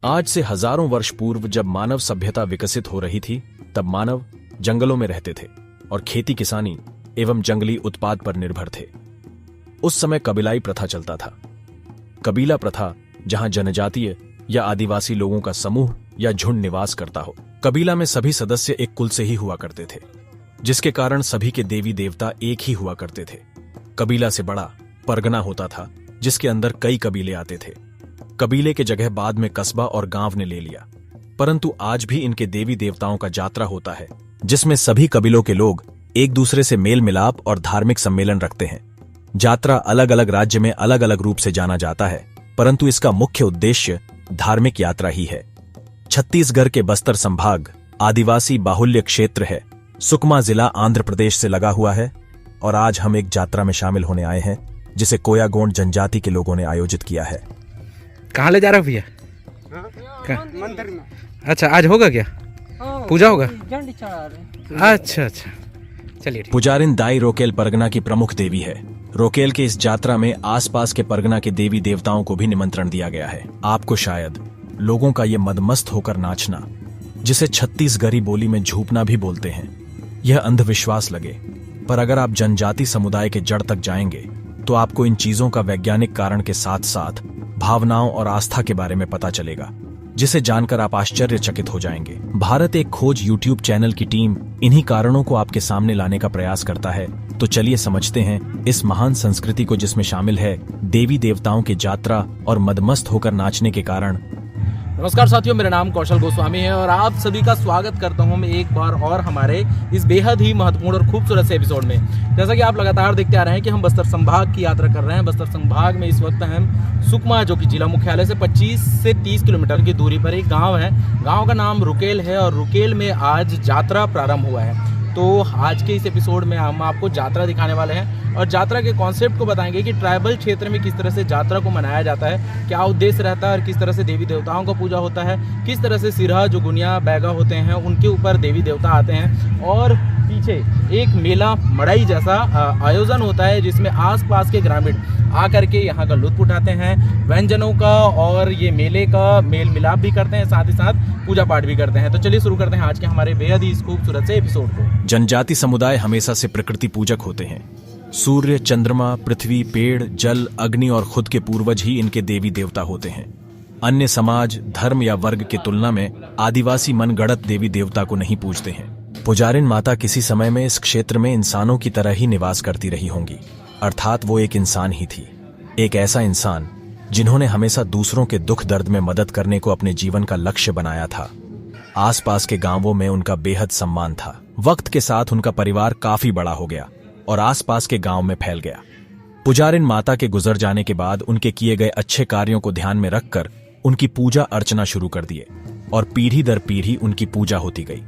आज से हजारों वर्ष पूर्व जब मानव सभ्यता विकसित हो रही थी, तब मानव जंगलों में रहते थे और खेती किसानी एवं जंगली उत्पाद पर निर्भर थे। उस समय कबीलाई प्रथा चलता था। कबीला प्रथा जहां जनजातीय या आदिवासी लोगों का समूह या झुंड निवास करता हो। कबीला में सभी सदस्य एक कुल से ही हुआ करते थे, जिसके कारण सभी के देवी देवता एक ही हुआ करते थे। कबीला से बड़ा परगना होता था, जिसके अंदर कई कबीले आते थे। कबीले के जगह बाद में कस्बा और गांव ने ले लिया, परंतु आज भी इनके देवी देवताओं का जात्रा होता है, जिसमें सभी कबीलों के लोग एक दूसरे से मेल मिलाप और धार्मिक सम्मेलन रखते हैं। जात्रा अलग अलग राज्य में अलग अलग रूप से जाना जाता है, परंतु इसका मुख्य उद्देश्य धार्मिक यात्रा ही है। छत्तीसगढ़ के बस्तर संभाग आदिवासी बाहुल्य क्षेत्र है। सुकमा जिला आंध्र प्रदेश से लगा हुआ है और आज हम एक यात्रा में शामिल होने आए हैं, जिसे कोया गोंड जनजाति के लोगों ने आयोजित किया है। कहाँ ले जा रहे हो भैया? मंदिर में। अच्छा, आज होगा क्या? पूजा होगा? झंडी चढ़ा रहे। अच्छा, चलिए। पुजारिन दाई रोकेल परगना की प्रमुख देवी है। रोकेल के इस यात्रा में आसपास के परगना के देवी देवताओं को भी निमंत्रण दिया गया है। आपको शायद लोगों का ये मदमस्त होकर नाचना, जिसे छत्तीसगढ़ी बोली में झूपना भी बोलते हैं, यह अंधविश्वास लगे, पर अगर आप जनजाति समुदाय के जड़ तक जाएंगे तो आपको इन चीजों का वैज्ञानिक कारण के साथ साथ भावनाओं और आस्था के बारे में पता चलेगा, जिसे जानकर आप आश्चर्यचकित हो जाएंगे। भारत एक खोज यूट्यूब चैनल की टीम इन्हीं कारणों को आपके सामने लाने का प्रयास करता है। तो चलिए समझते हैं इस महान संस्कृति को, जिसमें शामिल है देवी देवताओं की यात्रा और मदमस्त होकर नाचने के कारण। नमस्कार साथियों, मेरा नाम कौशल गोस्वामी है और आप सभी का स्वागत करता हूं मैं एक बार और हमारे इस बेहद ही महत्वपूर्ण और खूबसूरत से एपिसोड में। जैसा कि आप लगातार देखते आ रहे हैं कि हम बस्तर संभाग की यात्रा कर रहे हैं। बस्तर संभाग में इस वक्त हम सुकमा, जो कि जिला मुख्यालय से 25 से 30 किलोमीटर की दूरी पर एक गाँव है। गाँव का नाम रुकेल है और रुकेल में आज यात्रा प्रारंभ हुआ है। तो आज के इस एपिसोड में हम आपको यात्रा दिखाने वाले हैं और यात्रा के कॉन्सेप्ट को बताएंगे कि ट्राइबल क्षेत्र में किस तरह से यात्रा को मनाया जाता है, क्या उद्देश्य रहता है और किस तरह से देवी देवताओं का पूजा होता है, किस तरह से सिरहा जो गुनिया बैगा होते हैं उनके ऊपर देवी देवता आते हैं, और पीछे एक मेला मड़ाई जैसा आयोजन होता है, जिसमें आसपास के ग्रामीण आकर के यहाँ का लुत्फ उठाते हैं, व्यंजनों का और ये मेले का मेल मिलाप भी करते हैं, साथ ही साथ पूजा पाठ भी करते हैं। तो चलिए शुरू करते हैं आज के हमारे बेहद ही खूबसूरत से एपिसोड को। जनजाति समुदाय हमेशा से प्रकृति पूजक होते हैं। सूर्य, चंद्रमा, पृथ्वी, पेड़, जल, अग्नि और खुद के पूर्वज ही इनके देवी देवता होते हैं। अन्य समाज, धर्म या वर्ग की तुलना में आदिवासी मनगढ़ंत देवी देवता को नहीं पूजते हैं। पुजारिन माता किसी समय में इस क्षेत्र में इंसानों की तरह ही निवास करती रही होंगी, अर्थात वो एक इंसान ही थी। एक ऐसा इंसान जिन्होंने हमेशा दूसरों के दुख दर्द में मदद करने को अपने जीवन का लक्ष्य बनाया था। आसपास के गांवों में उनका बेहद सम्मान था। वक्त के साथ उनका परिवार काफी बड़ा हो गया और आसपास के गांव में फैल गया। पुजारिन माता के गुजर जाने के बाद उनके किए गए अच्छे कार्यों को ध्यान में रखकर उनकी पूजा अर्चना शुरू कर दिए और पीढ़ी दर पीढ़ी उनकी पूजा होती गई।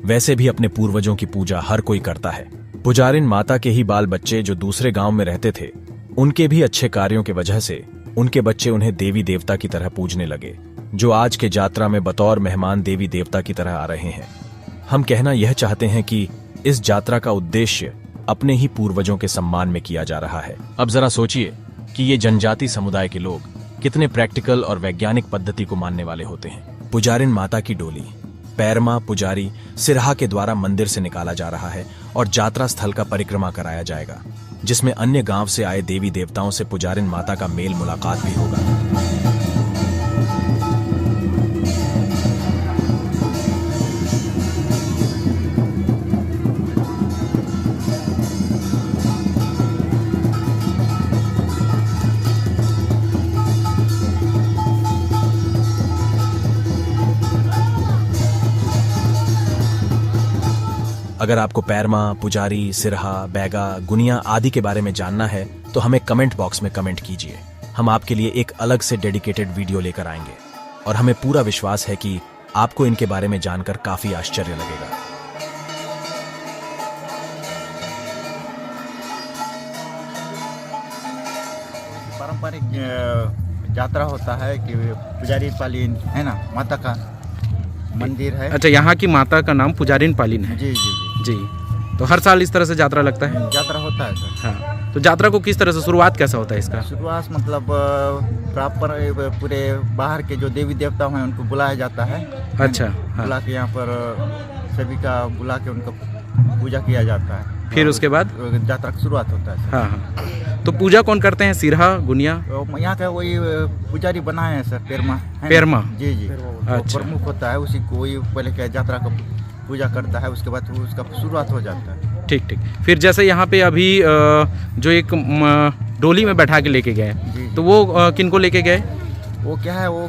वैसे भी अपने पूर्वजों की पूजा हर कोई करता है। पुजारिन माता के ही बाल बच्चे जो दूसरे गांव में रहते थे, उनके भी अच्छे कार्यों की वजह से उनके बच्चे उन्हें देवी देवता की तरह पूजने लगे, जो आज के यात्रा में बतौर मेहमान देवी देवता की तरह आ रहे हैं। हम कहना यह चाहते हैं कि इस यात्रा का उद्देश्य अपने ही पूर्वजों के सम्मान में किया जा रहा है। अब जरा सोचिए कि ये जनजाति समुदाय के लोग कितने प्रैक्टिकल और वैज्ञानिक पद्धति को मानने वाले होते हैं। पुजारिन माता की डोली पैरमा पुजारी सिरहा के द्वारा मंदिर से निकाला जा रहा है और यात्रा स्थल का परिक्रमा कराया जाएगा, जिसमें अन्य गांव से आए देवी देवताओं से पुजारिन माता का मेल मुलाकात भी होगा। अगर आपको पैरमा, पुजारी, सिरहा, बैगा, गुनिया आदि के बारे में जानना है तो हमें कमेंट बॉक्स में कमेंट कीजिए। हम आपके लिए एक अलग से डेडिकेटेड वीडियो लेकर आएंगे और हमें पूरा विश्वास है कि आपको इनके बारे में जानकर काफी आश्चर्य लगेगा। पारंपरिक यात्रा होता है कि पुजारी पालीन है ना, माता का मंदिर है। अच्छा, यहाँ की माता का नाम पुजारिन पालीन है? जी जी जी जी। तो हर साल इस तरह से यात्रा लगता है? यात्रा होता है सर। हाँ। तो यात्रा को किस तरह से शुरुआत कैसा होता है इसका? शुरुआत मतलब प्रॉपर पूरे बाहर के जो देवी देवता हैं उनको बुलाया जाता है। अच्छा, हाँ। बुला के यहाँ पर सभी का बुला के उनको पूजा किया जाता है। फिर उसके बाद यात्रा की शुरुआत होता है। हाँ हाँ। तो पूजा कौन करते हैं? सिरहा, गुनिया? तो यहाँ का वही पुजारी बनाए हैं सर, पेरमा है ना? पेरमा? जी जी। अच्छा। प्रमुख होता है, उसी को वही पहले क्या यात्रा का पूजा करता है, उसके बाद उसका शुरुआत हो जाता है। ठीक ठीक। फिर जैसे यहाँ पे अभी जो एक डोली में बैठा के लेके गए, जी। तो वो किनको लेके गए? वो क्या है, वो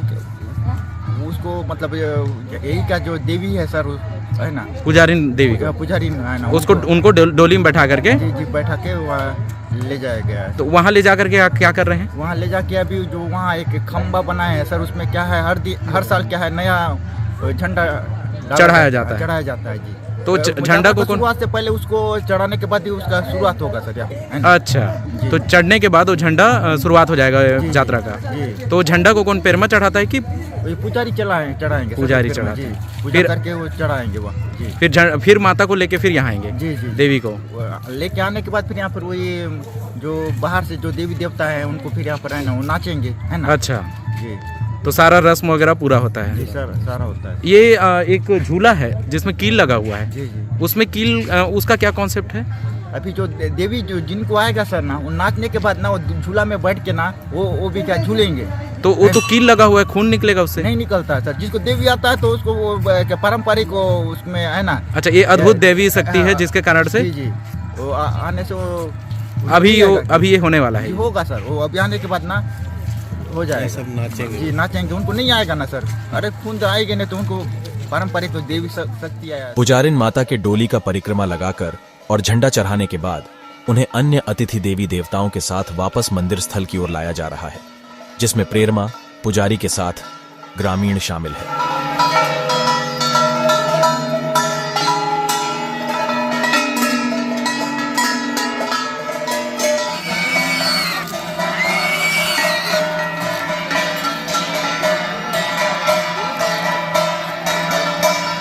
उसको मतलब यही का जो देवी है सर, है ना, पुजारी देवी का, पुजारी है ना, उसको उनको डोली में बैठा करके जी जी बैठा के वहाँ ले जाया गया है। तो वहाँ ले जा करके क्या कर रहे हैं? वहाँ ले जाके अभी जो वहाँ एक खम्बा बनाया है सर, उसमें क्या है हर साल क्या है नया झंडा चढ़ाया जाता है। चढ़ाया जाता है जी। तो झंडा को कौन? शुरुआत से पहले उसको चढ़ाने के बाद ही उसका शुरुआत होगा सर, है ना? अच्छा, जी। तो चढ़ने के बाद वो झंडा शुरुआत हो जाएगा जी, यात्रा का। जी। तो झंडा को कौन पेरमा चढ़ाता है कि ये पुजारी चढ़ाएंगे सर, पुजारी फिर में, चढ़ाते जी, हैं। पूजा फिर- करके वो चढ़ाएंगे वहाँ जी। फिर माता को लेके फिर यहाँ आएंगे जी जी देवी को? लेके आने के बाद फिर यहाँ पर वही जो बाहर से जो देवी देवता है उनको फिर यहाँ पर है ना वो नाचेंगे, है ना? अच्छा, जी तो सारा रस्म वगैरह पूरा होता जी है। सर, सारा होता है। ये एक झूला है जिसमें कील लगा हुआ है, जी जी। उसमें कील उसका क्या कॉन्सेप्ट है? अभी जो देवी जो जिनको आएगा सर ना, वो नाचने के बाद ना वो झूला में बैठ के ना वो भी क्या झूलेंगे। तो वो तो कील लगा हुआ है, खून निकलेगा उससे? नहीं निकलता है सर, जिसको देवी आता है तो उसको वो क्या पारंपरिक उसमें है ना। अच्छा, ये अद्भुत देवी शक्ति है हाँ, जिसके कारण से जी जी वो आने से वो अभी ये होने वाला है। जी, होगा सर, वो अभी आने के बाद ना हो जाएगा। सब नाचेंगे जी, नाचेंगे। उनको नहीं आएगा ना सर, अरे खून तो आएगा नहीं तो उनको पारंपरिक तो देवी शक्ति आया। पुजारिन माता के डोली का परिक्रमा लगाकर और झंडा चढ़ाने के बाद उन्हें अन्य अतिथि देवी देवताओं के साथ वापस मंदिर स्थल की ओर लाया जा रहा है, जिसमें प्रेरमा, पुजारी के साथ ग्रामीण शामिल है।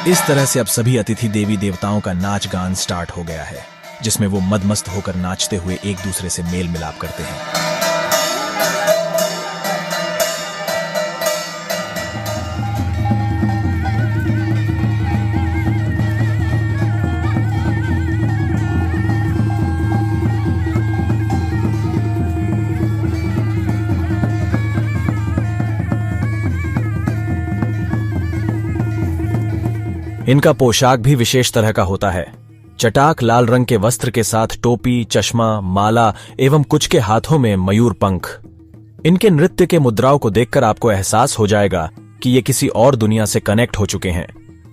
इस तरह से अब सभी अतिथि देवी देवताओं का नाच गान स्टार्ट हो गया है, जिसमें वो मदमस्त होकर नाचते हुए एक दूसरे से मेल मिलाप करते हैं। इनका पोशाक भी विशेष तरह का होता है। चटाक लाल रंग के वस्त्र के साथ टोपी, चश्मा, माला एवं कुछ के हाथों में मयूर पंख। इनके नृत्य के मुद्राओं को देखकर आपको एहसास हो जाएगा कि ये किसी और दुनिया से कनेक्ट हो चुके हैं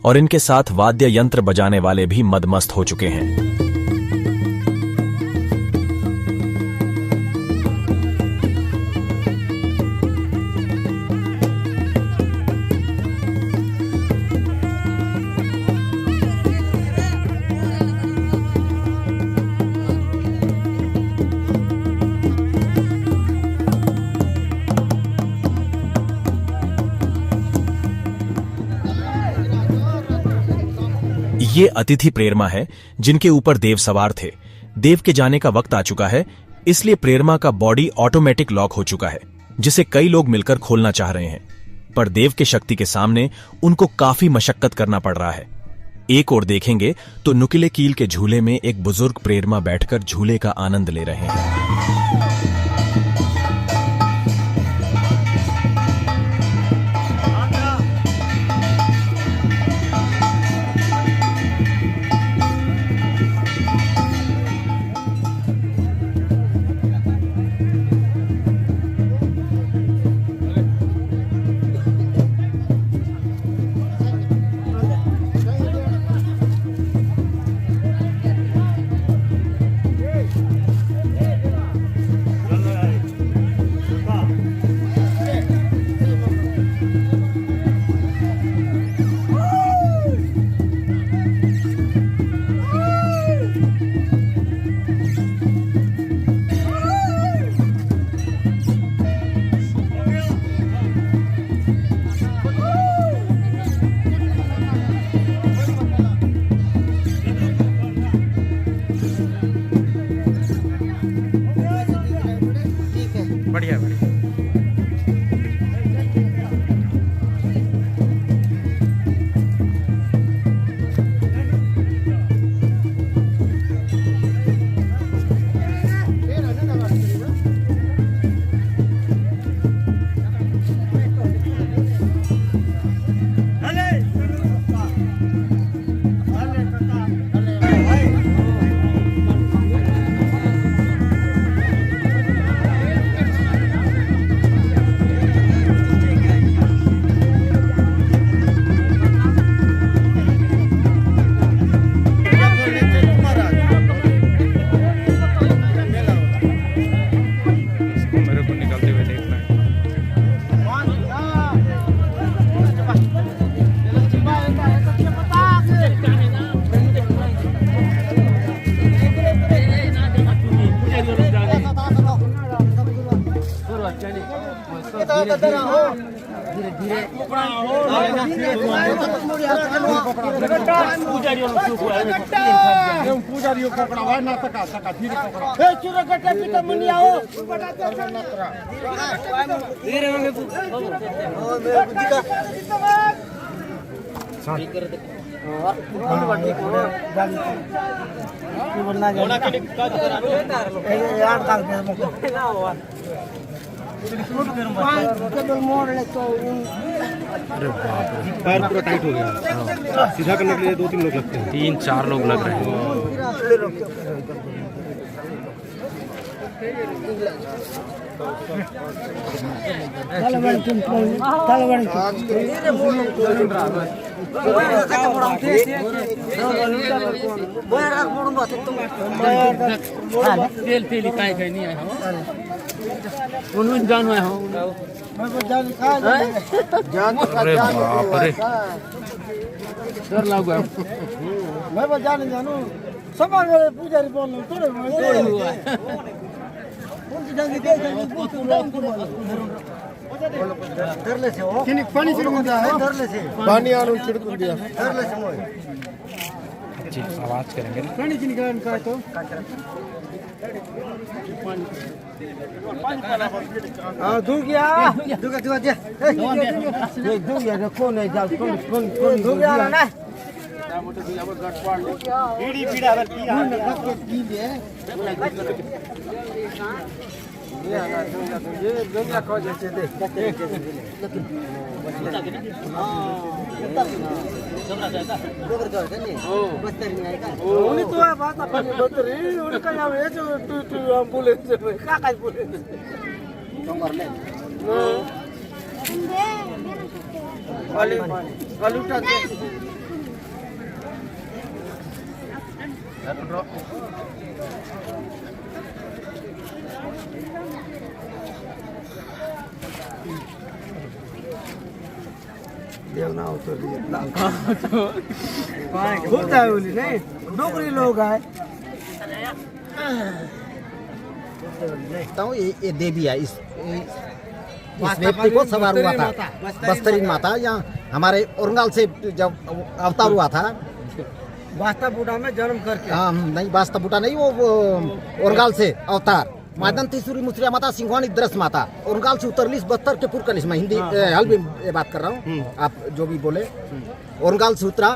और इनके साथ वाद्य यंत्र बजाने वाले भी मदमस्त हो चुके हैं। ये अतिथि प्रेरमा है जिनके ऊपर देव सवार थे। देव के जाने का वक्त आ चुका है, इसलिए प्रेरमा का बॉडी ऑटोमेटिक लॉक हो चुका है, जिसे कई लोग मिलकर खोलना चाह रहे हैं, पर देव की शक्ति के सामने उनको काफी मशक्कत करना पड़ रहा है। एक ओर देखेंगे तो नुकीले कील के झूले में एक बुजुर्ग प्रेरमा बैठकर झूले का आनंद ले रहे हैं। पैर पूरा टाइट हो गया, सीधा करने के लिए 2-3 लोग लगते हैं, 3-4 लोग लग रहे हैं। अरे बाप रे, डर लगा। मैं जाने जानू समान वाले पुजारी बोलूं तोरे हुआ धरले से हो किनी पानी छिड़क दिया है, धरले से पानी आलू छिड़क दिया, धरले से मोय जी आवाज करेंगे ना। पानी की निकाल का तो हां धू गया धू गया धू गया कौन है जा कौन धू गया ना बीड़ी पीड़ा की है ये दुनिया को जैसे देख उन्हीं तो है बात अपन बतरी उनका नाम है जो तू एम्बुलेंस में का एम्बुलेंस नंबर ले वाली उठा दे देवना उतर दिया खुद है बोली नहीं डोगरी लोग आए तो ये देवी है, इस व्यक्ति को सवार हुआ था बस्तरीन माता, यहाँ हमारे औरंगाल से जब अवतार हुआ था, वास्ता बूढ़ा में जन्म करके हाँ नहीं वास्ता बूटा नहीं, वो औरंगाल से अवतार मादन तीसुरी मुसरिया माता सिंघवानी दरस माता औरंगाल से उतरलिस 72 के पूर्व कलिस, मैं हिंदी हल्बी बात कर रहा हूँ, आप जो भी बोले। औरंगाल से उतरा,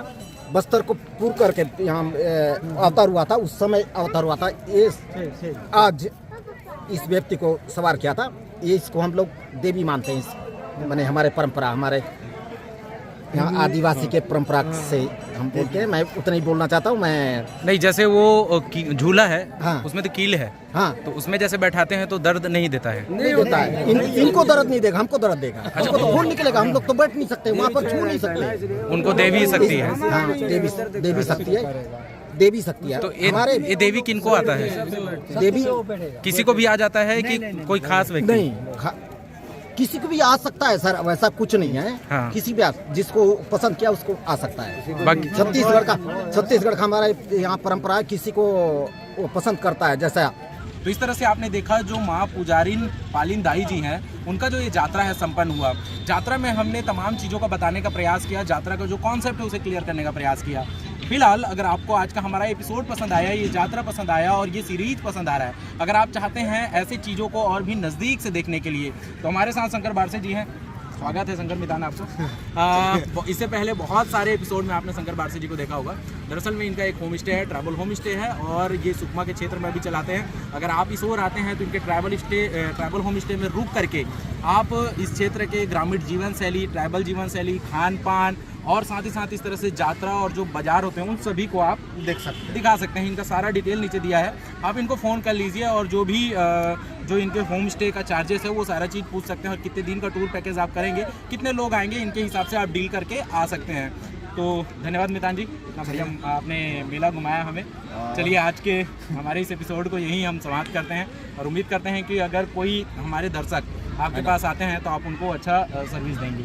बस्तर को पूर्व करके यहाँ अवतार हुआ था, उस समय अवतार हुआ था। ये आज इस व्यक्ति को सवार किया था, ये इसको हम लोग देवी मानते हैं। मैंने हमारे परंपरा, हमारे यहाँ आदिवासी के परंपरा से हम बोलते हैं। मैं उतना ही बोलना चाहता हूँ। मैं नहीं, जैसे वो झूला है, हाँ। उसमें तो कील है, हाँ तो उसमें जैसे बैठाते हैं तो दर्द नहीं देता है। नहीं देता है, इनको दर्द नहीं देगा, हमको दर्द देगा, हमको तो खून निकलेगा, हम लोग तो बैठ नहीं सकते, वहाँ पर छू नहीं सकते। उनको देवी शक्ति है। हाँ देवी शक्ति है, देवी शक्ति है। तो हमारे ये देवी किनको आता है? देवी किसी को भी आ जाता है कि कोई खास व्यक्ति? नहीं, किसी को भी आ सकता है सर, वैसा कुछ नहीं है। हाँ। किसी भी जिसको पसंद किया उसको आ सकता है। बाकी छत्तीसगढ़ का हमारा यहाँ परंपरा है, किसी को वो पसंद करता है जैसा। तो इस तरह से आपने देखा जो माँ पुजारिन पालिन दाई जी हैं, उनका जो ये यात्रा है संपन्न हुआ। यात्रा में हमने तमाम चीज़ों का बताने का प्रयास किया, यात्रा का जो कॉन्सेप्ट है उसे क्लियर करने का प्रयास किया। फिलहाल अगर आपको आज का हमारा एपिसोड पसंद आया, ये यात्रा पसंद आया और ये सीरीज पसंद आ रहा है, अगर आप चाहते हैं ऐसी चीज़ों को और भी नज़दीक से देखने के लिए, तो हमारे साथ शंकर बारसे जी हैं। स्वागत है शंकर मितान आपको। इससे पहले बहुत सारे एपिसोड में आपने शंकर बारसे जी को देखा होगा। दरअसल में इनका एक होम स्टे है, ट्रैवल होम स्टे है, और ये सुकमा के क्षेत्र में भी चलाते हैं। अगर आप इस ओर आते हैं तो इनके ट्रैवल होम स्टे में रुक करके आप इस क्षेत्र के ग्रामीण जीवन शैली, ट्राइबल जीवन शैली, खान पान और साथ ही साथ इस तरह से यात्रा और जो बाजार होते हैं उन सभी को आप देख सकते हैं, दिखा सकते हैं। इनका सारा डिटेल नीचे दिया है, आप इनको फ़ोन कर लीजिए और जो भी जो इनके होम स्टे का चार्जेस है वो सारा चीज़ पूछ सकते हैं, और कितने दिन का टूर पैकेज आप करेंगे, कितने लोग आएंगे, इनके हिसाब से आप डील करके आ सकते हैं। तो धन्यवाद मितान जी, इतना बढ़िया आपने मेला घुमाया हमें। चलिए आज के हमारे इस एपिसोड को यहीं हम समाप्त करते हैं, और उम्मीद करते हैं कि अगर कोई हमारे दर्शक आपके पास आते हैं तो आप उनको अच्छा सर्विस देंगे।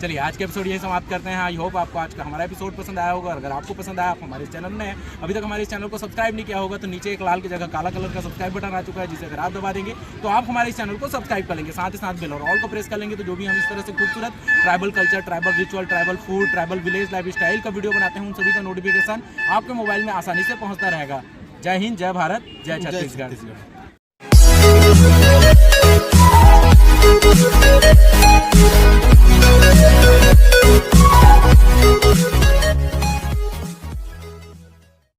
चलिए आज के एपिसोड यही समाप्त करते हैं। आई होप आपको आज का हमारा एपिसोड पसंद आया होगा। अगर आपको पसंद आया, आप हमारे इस चैनल में अभी तक हमारे इस चैनल को सब्सक्राइब नहीं किया होगा तो नीचे एक लाल की जगह काला कलर का सब्सक्राइब बटन आ चुका है, जिसे अगर आप दबा देंगे तो आप हमारे इस चैनल को सब्सक्राइब कर लेंगे। साथ ही साथ बेल और ऑल को प्रेस कर लेंगे तो जो भी हम इस तरह से खूबसूरत tribal culture, tribal ritual, tribal food, tribal village life style का वीडियो बनाते हैं, उन सभी का नोटिफिकेशन आपके मोबाइल में आसानी से पहुंचता रहेगा। जय हिंद, जय भारत, जय छत्तीसगढ़।